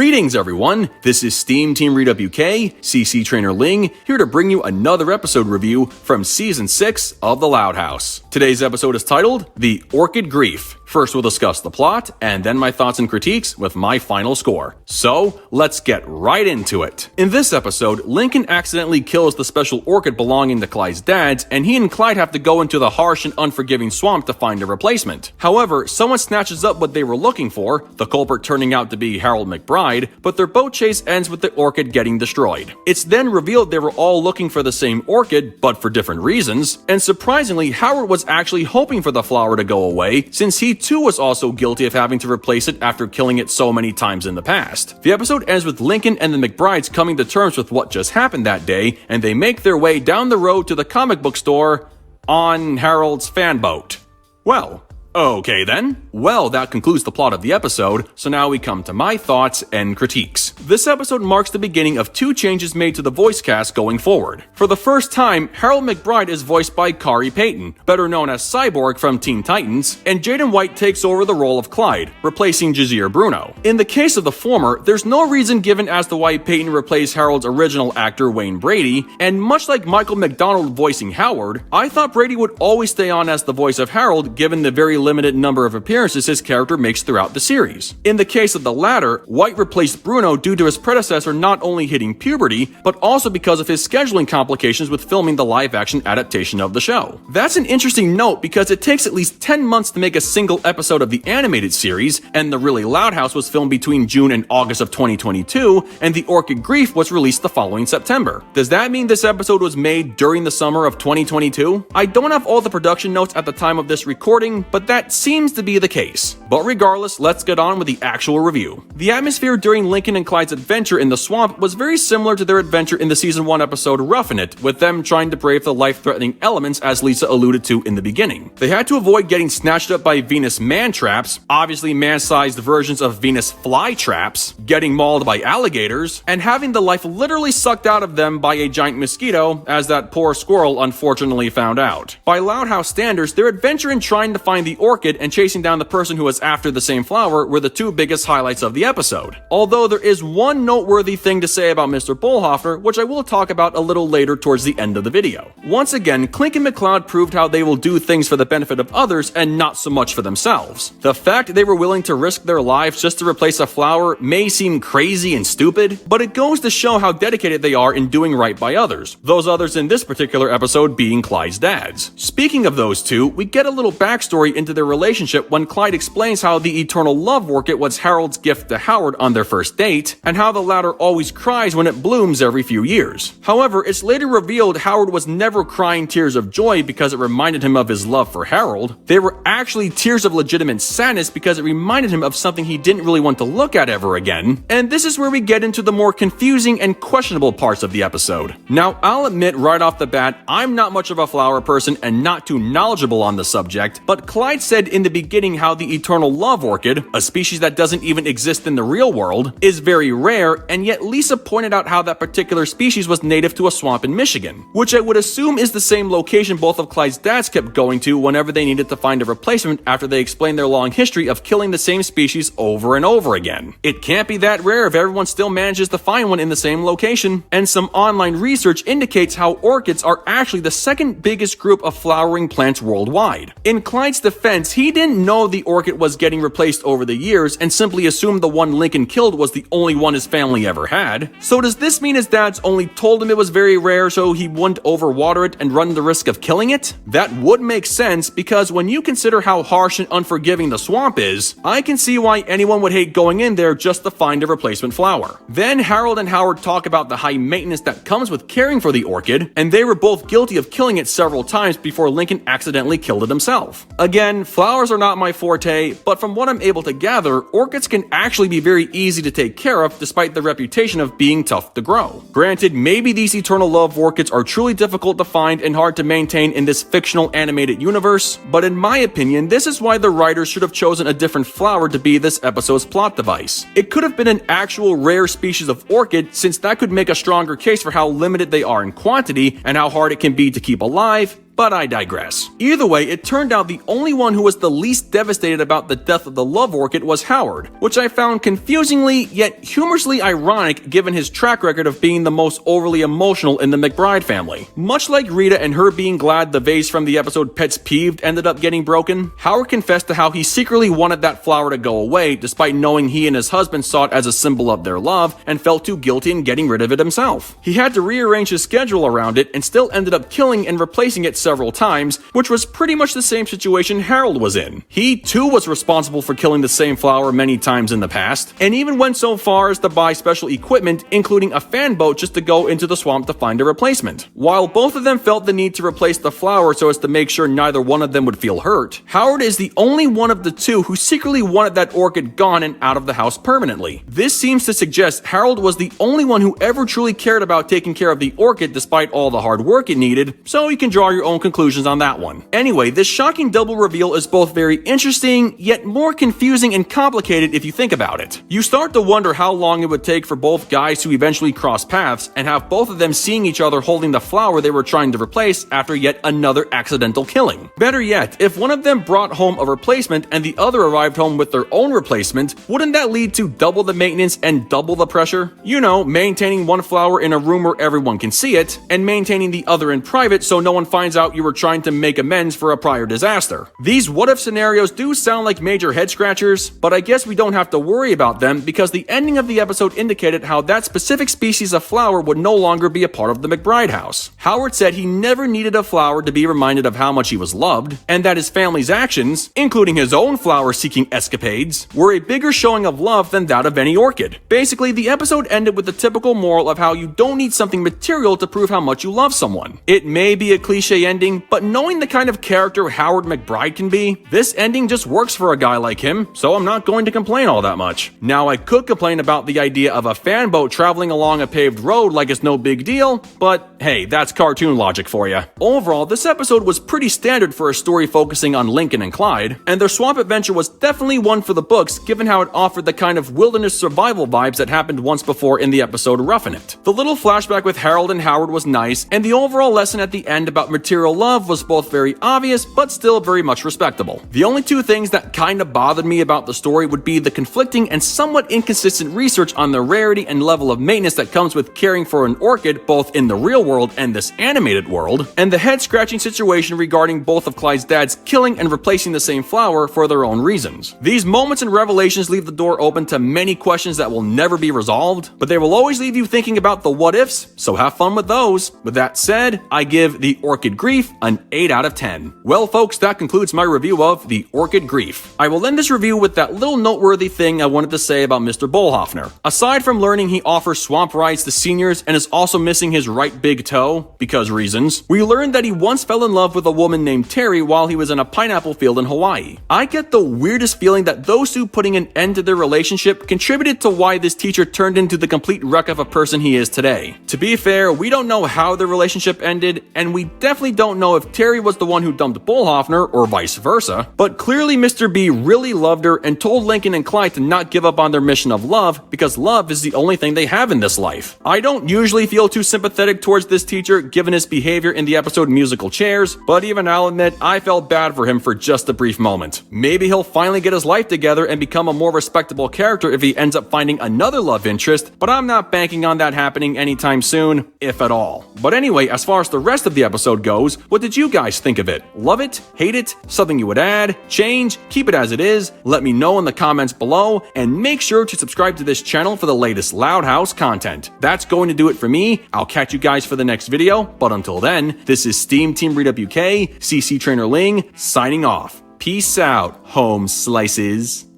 Greetings everyone, this is SteamTeamRedubUK, CC Trainor-Ling, here to bring you another episode review from Season 6 of The Loud House. Today's episode is titled, The Orchid Grief. First we'll discuss the plot, and then my thoughts and critiques with my final score. So, let's get right into it. In this episode, Lincoln accidentally kills the special orchid belonging to Clyde's dads, and he and Clyde have to go into the harsh and unforgiving swamp to find a replacement. However, someone snatches up what they were looking for, the culprit turning out to be Harold McBride, but their boat chase ends with the orchid getting destroyed. It's then revealed they were all looking for the same orchid, but for different reasons, and surprisingly, Howard was actually hoping for the flower to go away, since he too was also guilty of having to replace it after killing it so many times in the past. The episode ends with Lincoln and the McBrides coming to terms with what just happened that day, and they make their way down the road to the comic book store on Harold's fanboat. Well, okay then. Well, that concludes the plot of the episode, so now we come to my thoughts and critiques. This episode marks the beginning of two changes made to the voice cast going forward. For the first time, Harold McBride is voiced by Khary Payton, better known as Cyborg from Teen Titans, and Jaden White takes over the role of Clyde, replacing Jazeer Bruno. In the case of the former, there's no reason given as to why Payton replaced Harold's original actor Wayne Brady, and much like Michael McDonald voicing Howard, I thought Brady would always stay on as the voice of Harold given the very limited number of appearances his character makes throughout the series. In the case of the latter, White replaced Bruno due to his predecessor not only hitting puberty, but also because of his scheduling complications with filming the live-action adaptation of the show. That's an interesting note because it takes at least 10 months to make a single episode of the animated series, and The Really Loud House was filmed between June and August of 2022, and The Orchid Grief was released the following September. Does that mean this episode was made during the summer of 2022? I don't have all the production notes at the time of this recording, but that seems to be the case. But regardless, let's get on with the actual review. The atmosphere during Lincoln and Clyde's adventure in the swamp was very similar to their adventure in the Season 1 episode Roughin' It, with them trying to brave the life-threatening elements as Lisa alluded to in the beginning. They had to avoid getting snatched up by Venus man-traps, obviously man-sized versions of Venus fly-traps, getting mauled by alligators, and having the life literally sucked out of them by a giant mosquito, as that poor squirrel unfortunately found out. By Loud House standards, their adventure in trying to find the orchid and chasing down the person who was after the same flower were the two biggest highlights of the episode. Although there is one noteworthy thing to say about Mr. Bullhofer, which I will talk about a little later towards the end of the video. Once again, Clincoln McCloud proved how they will do things for the benefit of others and not so much for themselves. The fact they were willing to risk their lives just to replace a flower may seem crazy and stupid, but it goes to show how dedicated they are in doing right by others, those others in this particular episode being Clyde's dads. Speaking of those two, we get a little backstory into their relationship when Clyde explains how the eternal love orchid was Harold's gift to Howard on their first date, and how the latter always cries when it blooms every few years. However, it's later revealed Howard was never crying tears of joy because it reminded him of his love for Harold. They were actually tears of legitimate sadness because it reminded him of something he didn't really want to look at ever again. And this is where we get into the more confusing and questionable parts of the episode. Now, I'll admit right off the bat, I'm not much of a flower person and not too knowledgeable on the subject, but Clyde said in the beginning how the eternal love orchid, a species that doesn't even exist in the real world, is very rare, and yet Lisa pointed out how that particular species was native to a swamp in Michigan, which I would assume is the same location both of Clyde's dads kept going to whenever they needed to find a replacement after they explained their long history of killing the same species over and over again. It can't be that rare if everyone still manages to find one in the same location, and some online research indicates how orchids are actually the second biggest group of flowering plants worldwide. In Clyde's defense, he didn't know the orchid was getting replaced over the years and simply assumed the one Lincoln killed was the only one his family ever had. So does this mean his dads only told him it was very rare so he wouldn't overwater it and run the risk of killing it? That would make sense because when you consider how harsh and unforgiving the swamp is, I can see why anyone would hate going in there just to find a replacement flower. Then Harold and Howard talk about the high maintenance that comes with caring for the orchid, and they were both guilty of killing it several times before Lincoln accidentally killed it himself. Again, flowers are not my forte, but from what I'm able to gather, orchids can actually be very easy to take care of despite the reputation of being tough to grow. Granted, maybe these eternal love orchids are truly difficult to find and hard to maintain in this fictional animated universe, but in my opinion, this is why the writers should have chosen a different flower to be this episode's plot device. It could have been an actual rare species of orchid, since that could make a stronger case for how limited they are in quantity and how hard it can be to keep alive, but I digress. Either way, it turned out the only one who was the least devastated about the death of the love orchid was Howard, which I found confusingly yet humorously ironic given his track record of being the most overly emotional in the McBride family. Much like Rita and her being glad the vase from the episode Pets Peeved ended up getting broken, Howard confessed to how he secretly wanted that flower to go away despite knowing he and his husband saw it as a symbol of their love and felt too guilty in getting rid of it himself. He had to rearrange his schedule around it and still ended up killing and replacing it several times, which was pretty much the same situation Harold was in. He too was responsible for killing the same flower many times in the past, and even went so far as to buy special equipment, including a fan boat, just to go into the swamp to find a replacement. While both of them felt the need to replace the flower so as to make sure neither one of them would feel hurt, Howard is the only one of the two who secretly wanted that orchid gone and out of the house permanently. This seems to suggest Harold was the only one who ever truly cared about taking care of the orchid despite all the hard work it needed, so you can draw your own conclusions on that one. Anyway, this shocking double reveal is both very interesting, yet more confusing and complicated if you think about it. You start to wonder how long it would take for both guys to eventually cross paths and have both of them seeing each other holding the flower they were trying to replace after yet another accidental killing. Better yet, if one of them brought home a replacement and the other arrived home with their own replacement, wouldn't that lead to double the maintenance and double the pressure? You know, maintaining one flower in a room where everyone can see it, and maintaining the other in private so no one finds out you were trying to make amends for a prior disaster. These what-if scenarios do sound like major head scratchers, but I guess we don't have to worry about them because the ending of the episode indicated how that specific species of flower would no longer be a part of the McBride house. Howard said he never needed a flower to be reminded of how much he was loved, and that his family's actions, including his own flower-seeking escapades, were a bigger showing of love than that of any orchid. Basically, the episode ended with the typical moral of how you don't need something material to prove how much you love someone. It may be a cliche ending, but knowing the kind of character Howard McBride can be, this ending just works for a guy like him, so I'm not going to complain all that much. Now, I could complain about the idea of a fan boat traveling along a paved road like it's no big deal, but hey, that's cartoon logic for you. Overall, this episode was pretty standard for a story focusing on Lincoln and Clyde, and their swamp adventure was definitely one for the books given how it offered the kind of wilderness survival vibes that happened once before in the episode Roughing It. The little flashback with Harold and Howard was nice, and the overall lesson at the end about material love was both very obvious but still very much respectable. The only two things that kinda bothered me about the story would be the conflicting and somewhat inconsistent research on the rarity and level of maintenance that comes with caring for an orchid both in the real world and this animated world, and the head-scratching situation regarding both of Clyde's dads killing and replacing the same flower for their own reasons. These moments and revelations leave the door open to many questions that will never be resolved, but they will always leave you thinking about the what-ifs, so have fun with those. With that said, I give The Orchid Grief an 8 out of 10. Well folks, that concludes my review of The Orchid Grief. I will end this review with that little noteworthy thing I wanted to say about Mr. Bullhoffner. Aside from learning he offers swamp rides to seniors and is also missing his right big toe, because reasons, we learned that he once fell in love with a woman named Terry while he was in a pineapple field in Hawaii. I get the weirdest feeling that those two putting an end to their relationship contributed to why this teacher turned into the complete wreck of a person he is today. To be fair, we don't know how the relationship ended, and we definitely don't know if Terry was the one who dumped Bullhoffner or vice versa, but clearly Mr. B really loved her and told Lincoln and Clyde to not give up on their mission of love because love is the only thing they have in this life. I don't usually feel too sympathetic towards this teacher given his behavior in the episode Musical Chairs, but even I'll admit I felt bad for him for just a brief moment. Maybe he'll finally get his life together and become a more respectable character if he ends up finding another love interest, but I'm not banking on that happening anytime soon, if at all. But anyway, as far as the rest of the episode goes, what did you guys think of it? Love it? Hate it? Something you would add? Change? Keep it as it is? Let me know in the comments below, and make sure to subscribe to this channel for the latest Loud House content. That's going to do it for me. I'll catch you guys for the next video, but until then, this is SteamTeamRedubUK, CC Trainor-Ling, signing off. Peace out, home slices.